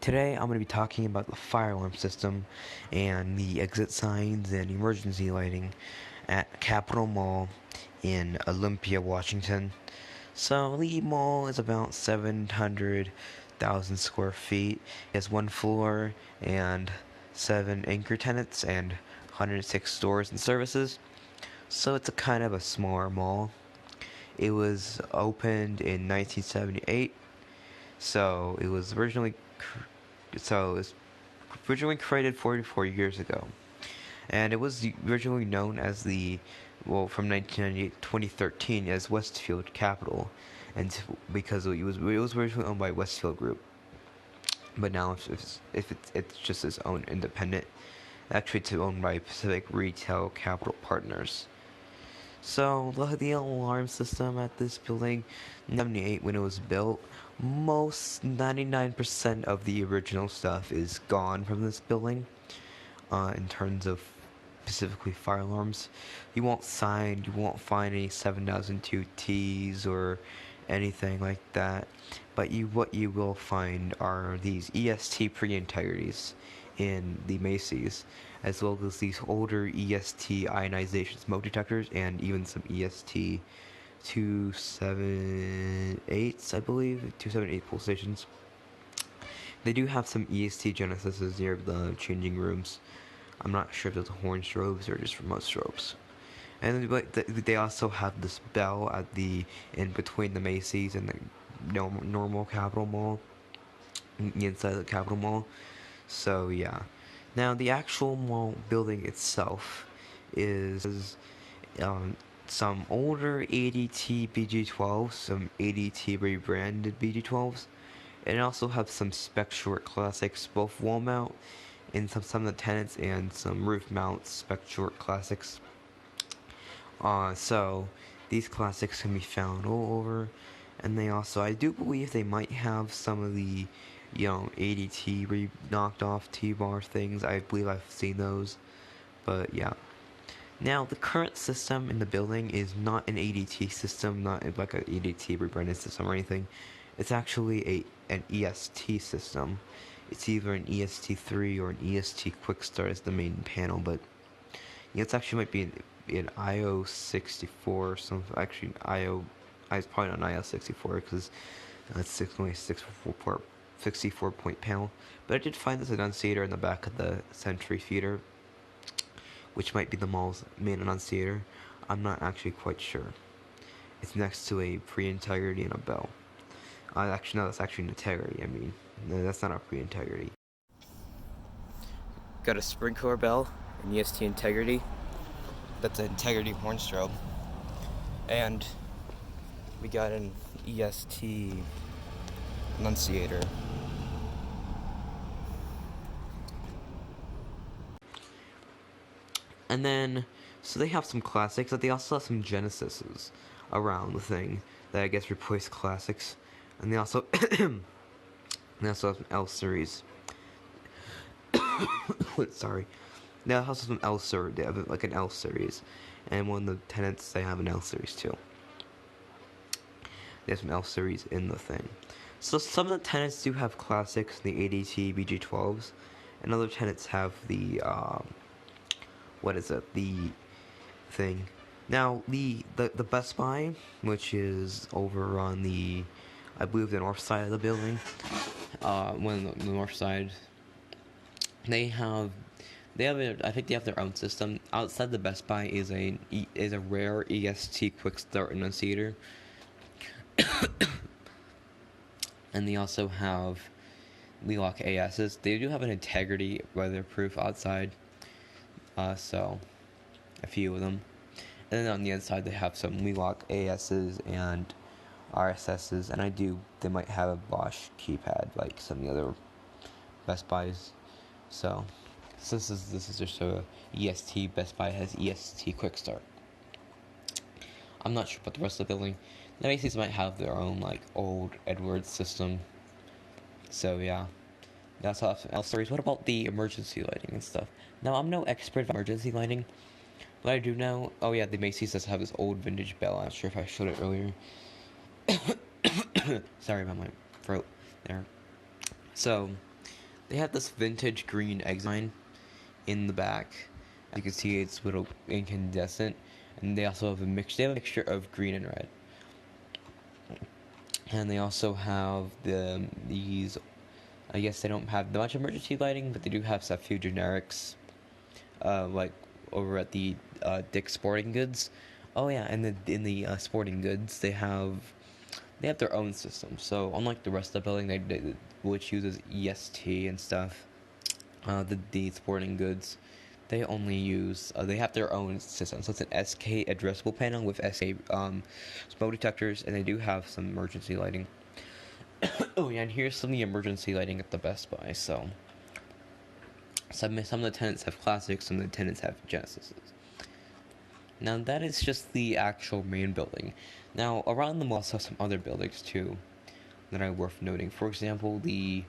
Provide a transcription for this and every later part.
Today I'm going to be talking about the fire alarm system and the exit signs and emergency lighting at Capitol Mall in Olympia, Washington. So the mall is about 700,000 square feet. It has one floor and 7 anchor tenants and 106 stores and services. So it's a kind of a smaller mall. It was opened in 1978. So it was originally created 44 years ago, and it was originally known as from 1998 to 2013 as Westfield Capital, and because it was originally owned by Westfield Group, but now it's just its own independent. Actually, it's owned by Pacific Retail Capital Partners. So the alarm system at this building, 78 when it was built, most 99% of the original stuff is gone from this building. In terms of specifically fire alarms, you won't find any 7002 Ts or anything like that. But what you will find are these EST pre-integrities in the Macy's, as well as these older EST ionization smoke detectors and even some EST 278s, I believe, 278 pull stations. They do have some EST genesises near the changing rooms. I'm not sure if those are horn strobes or just remote strobes. And they also have this bell in between the Macy's and the normal Capitol Mall, inside the Capitol Mall. So yeah. Now the actual mall building itself is some older ADT BG12s, some ADT rebranded BG12s, and also have some spec short classics, both wall mount and some of the tenants, and some roof mount spec short classics. So these classics can be found all over, and I do believe they might have some of the ADT knocked off T-bar things. I believe I've seen those, but yeah. Now, the current system in the building is not an ADT system, not like an ADT rebranded system or anything. It's actually an EST system. It's either an EST3 or an EST Quick Start as the main panel, but it's actually might be an IO64 or something. Actually, it's probably not an IO64 because that's only 64 point panel. But I did find this annunciator in the back of the Century Theater, which might be the mall's main annunciator. I'm not actually quite sure. It's next to a pre-integrity and a bell. Actually, no, that's actually an integrity. I mean, no, that's not a pre-integrity. Got a sprinkler bell, an EST integrity. That's an integrity horn strobe. And we got an EST annunciator. And then, so they have some classics, but they also have some Genesises around the thing that I guess replace classics. And they also have some L series. Sorry. They also have some L series. They have like an L series, and one of the tenants they have an L series too. They have some L series in the thing. So some of the tenants do have classics, the ADT BG12s, and other tenants have the the thing. Now the Best Buy, which is over on I believe the north side of the building, the north side, I think they have their own system. Outside the Best Buy is a rare EST Quick Start annunciator, and they also have Wheelock ASs. They do have an integrity weatherproof outside. So a few of them. And then on the inside they have some Wheelock ASs and RSSs, and they might have a Bosch keypad like some of the other Best Buys. So this is just a EST. Best Buy has EST Quick Start. I'm not sure about the rest of the building. The Macy's might have their own like old Edwards system. So yeah. That's awesome. L series. What about the emergency lighting and stuff? Now, I'm no expert on emergency lighting, but I do know. Oh yeah, the Macy's does have this old vintage bell. I'm not sure if I showed it earlier. Sorry about my throat there. So, They have this vintage green exit sign in the back. As you can see, it's a little incandescent, and they also have a mixture. They have a mixture of green and red, and they also have these. I guess they don't have much emergency lighting, but they do have a few generics, like over at the Dick's Sporting Goods. Oh yeah, and in the Sporting Goods, they have their own system. So unlike the rest of the building, which uses EST and stuff, the Sporting Goods, they only use they have their own system. So it's an SK addressable panel with SK smoke detectors, and they do have some emergency lighting. Oh yeah, and here's some of the emergency lighting at the Best Buy. So some of the tenants have classics, some of the tenants have Genesises. Now that is just the actual main building. Now around the mall also have some other buildings too that are worth noting. For example, the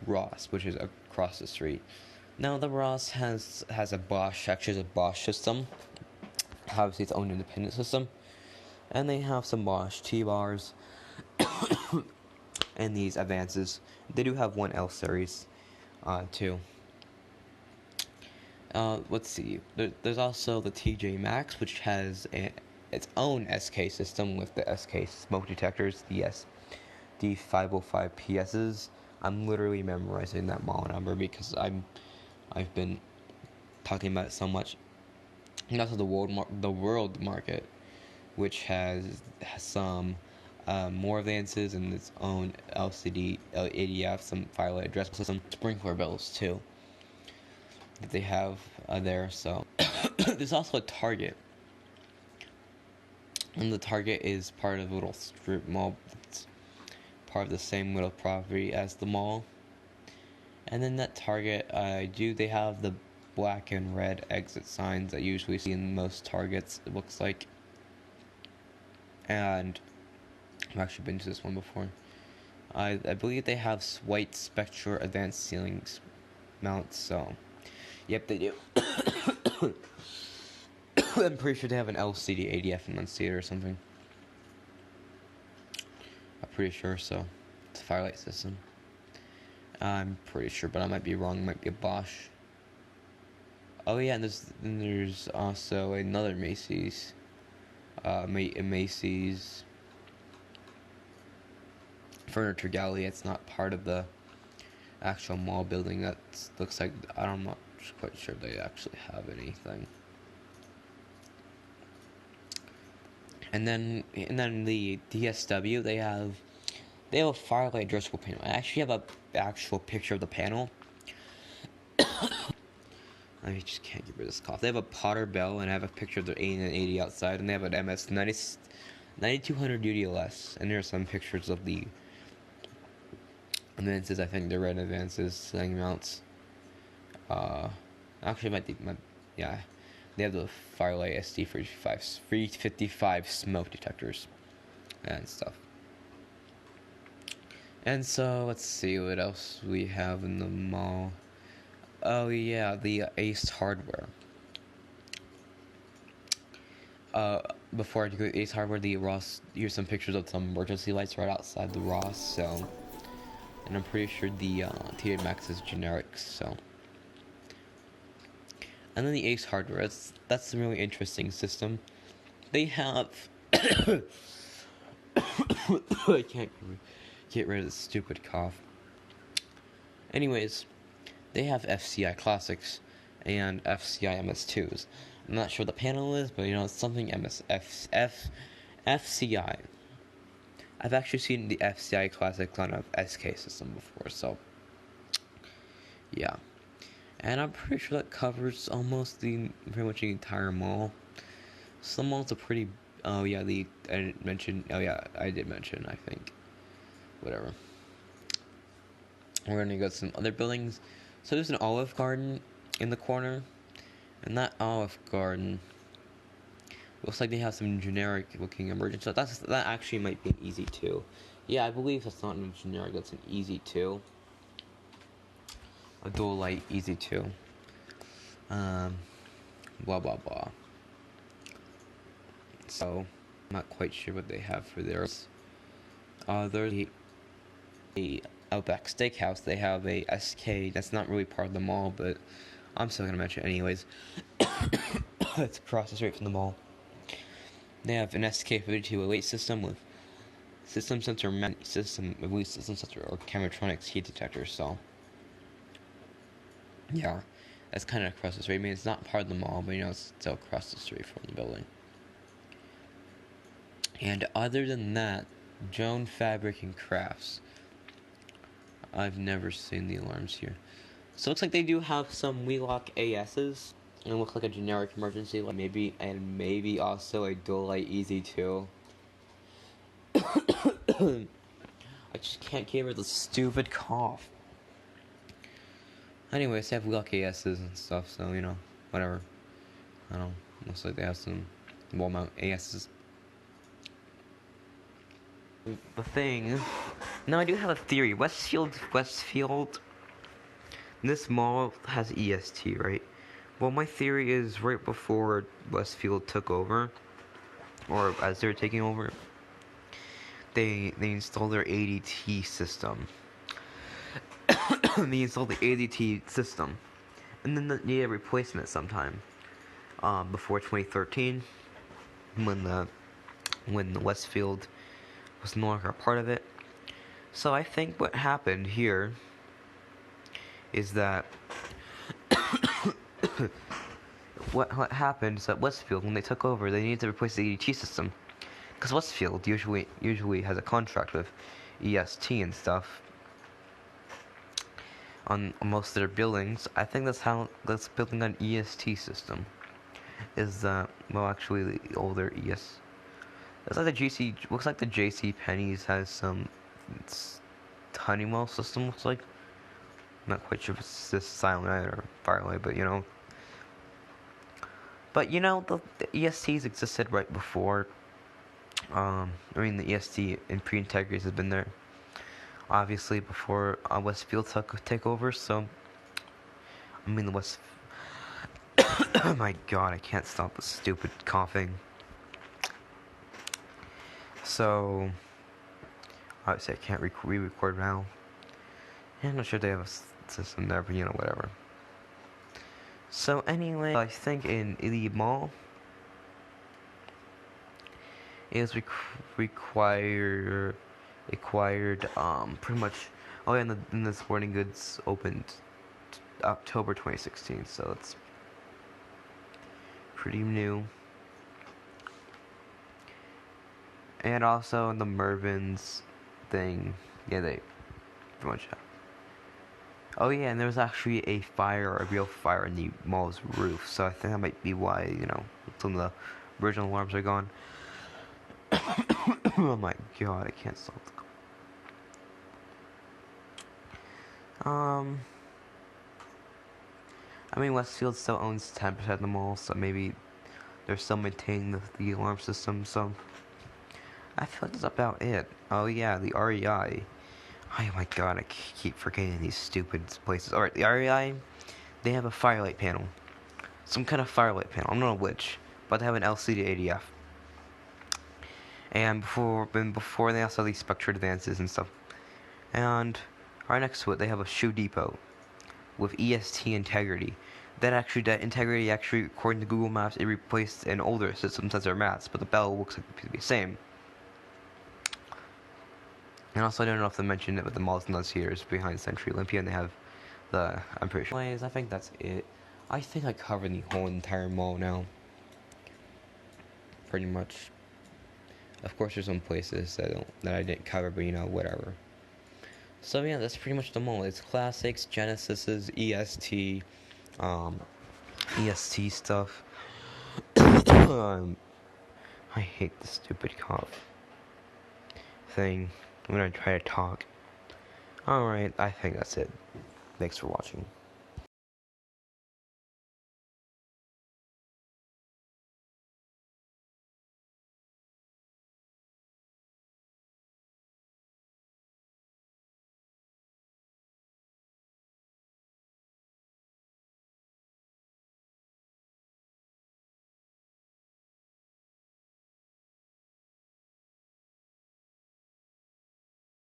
Ross, which is across the street. Now the Ross has a Bosch, actually a Bosch system. Obviously its own independent system. And they have some Bosch T-bars and these advances. They do have one L series too. Let's see. There's also the TJ Maxx, which has its own SK system with the SK smoke detectors, the SD505 PSs. I'm literally memorizing that model number because I've been talking about it so much. And also the world market, which has some more advances in its own LCD, ADF, some Fire-Lite addressable system, sprinkler bells too that they have there. So there's also a Target, and the Target is part of a little strip mall. It's part of the same little property as the mall. And then that Target, they have the black and red exit signs that you usually see in most Targets, it looks like. And I've actually been to this one before. I believe they have white Spectra advanced ceilings mounts, so yep, they do. I'm pretty sure they have an LCD ADF enunciator or something. I'm pretty sure so. It's a Fire-Lite system. I'm pretty sure, but I might be wrong. It might be a Bosch. Oh yeah, and there's also another Macy's. Macy's Furniture Gallery. It's not part of the actual mall building. That looks like I'm not quite sure they actually have anything. And then the DSW, they have a Fire-Lite addressable panel. I actually have a actual picture of the panel. I just can't get rid of this cough. They have a Potter Bell, and I have a picture of their 80 and 80 outside, and they have an MS 9200 UDLS, and there are some pictures of the advances. I think the red advances, sling mounts. Actually, yeah. They have the Fire-Lite SD355 smoke detectors and stuff. And so, let's see what else we have in the mall. Oh yeah, the Ace Hardware. Before I go to Ace Hardware, the Ross, here's some pictures of some emergency lights right outside the Ross, so. And I'm pretty sure the TJ Maxx is generic, so. And then the Ace Hardware, that's a really interesting system. They have I can't get rid of this stupid cough. Anyways, they have FCI Classics and FCI MS2s. I'm not sure what the panel is, but it's something FCI. I've actually seen the FCI Classics on a SK system before, so yeah. And I'm pretty sure that covers almost pretty much the entire mall. Some malls are pretty. Oh yeah, I did mention. I think. Whatever. We're gonna go to some other buildings. So there's an Olive Garden in the corner, and that Olive Garden looks like they have some generic looking emergency. That actually might be an easy 2. Yeah, I believe that's not a generic. That's an easy 2. A dual light easy 2. Blah blah blah. So I'm not quite sure what they have for theirs. There's a Outback Steakhouse, they have a SK that's not really part of the mall, but I'm still gonna mention it anyways. It's across the street from the mall. They have an SK-5208 system with system sensor, system sensor, or Cameratronics heat detectors. So yeah, that's kind of across the street. I mean, it's not part of the mall, but it's still across the street from the building. And other than that, Joan Fabric and Crafts. I've never seen the alarms here. So it looks like they do have some Wheelock ASs. And it looks like a generic emergency light, maybe also a dual light Easy 2. I just can't get rid of the stupid cough. Anyways, they have Wheelock ASs and stuff, so whatever. I don't know. Looks like they have some wall mount ASs. The thing. Now I do have a theory. Westfield. This mall has EST, right? Well, my theory is right before Westfield took over, or as they were taking over, they installed their ADT system. They installed the ADT system, and then they needed a replacement sometime. Before 2013, when the Westfield was no longer a part of it. So I think what happened here is that what happened is that Westfield, when they took over, they needed to replace the ADT system, because Westfield usually has a contract with EST and stuff on most of their buildings. I think that's building an EST system. Is that actually the older ES? It's like looks like the JC Penney's has some Honeywell system. Looks like. I'm not quite sure if it's this Silent or Fire-Lite, but But the ESTs existed right before. The EST and pre-integrators has been there, obviously, before Westfield take over. So, the West. Oh my God, I can't stop the stupid coughing. So, obviously, I can't re-record now. Yeah, I'm not sure they have a system there, but whatever. So anyway, I think in the mall, it was required pretty much. Oh yeah, and the sporting goods opened October 2016, so it's pretty new. And also the Mervyn's thing, yeah, they pretty much have. Oh yeah, and there was actually a real fire in the mall's roof, so I think that might be why, some of the original alarms are gone. Oh my God, I can't stop the Westfield still owns 10% of the mall, so maybe they're still maintaining the alarm system, so I feel like that's about it. Oh yeah, the REI. Oh my God, I keep forgetting these stupid places. Alright, the REI, they have a Fire-Lite panel. Some kind of Fire-Lite panel, I don't know which, but they have an LCD ADF. And before they also have these Spectre Advances and stuff. And right next to it, they have a Shoe Depot with EST integrity. That integrity according to Google Maps, it replaced an older system sensor mats, but the bell looks like to be the same. And also, I don't know if they mentioned it, but the mall's nuts here is behind Century Olympia, and they have I'm pretty sure. Anyways, I think that's it. I think I covered the whole entire mall now. Pretty much. Of course, there's some places that I didn't cover, but whatever. So yeah, that's pretty much the mall. It's classics, Genesis's, EST stuff. I hate the stupid cough thing when I try to talk. Alright, I think that's it. Thanks for watching.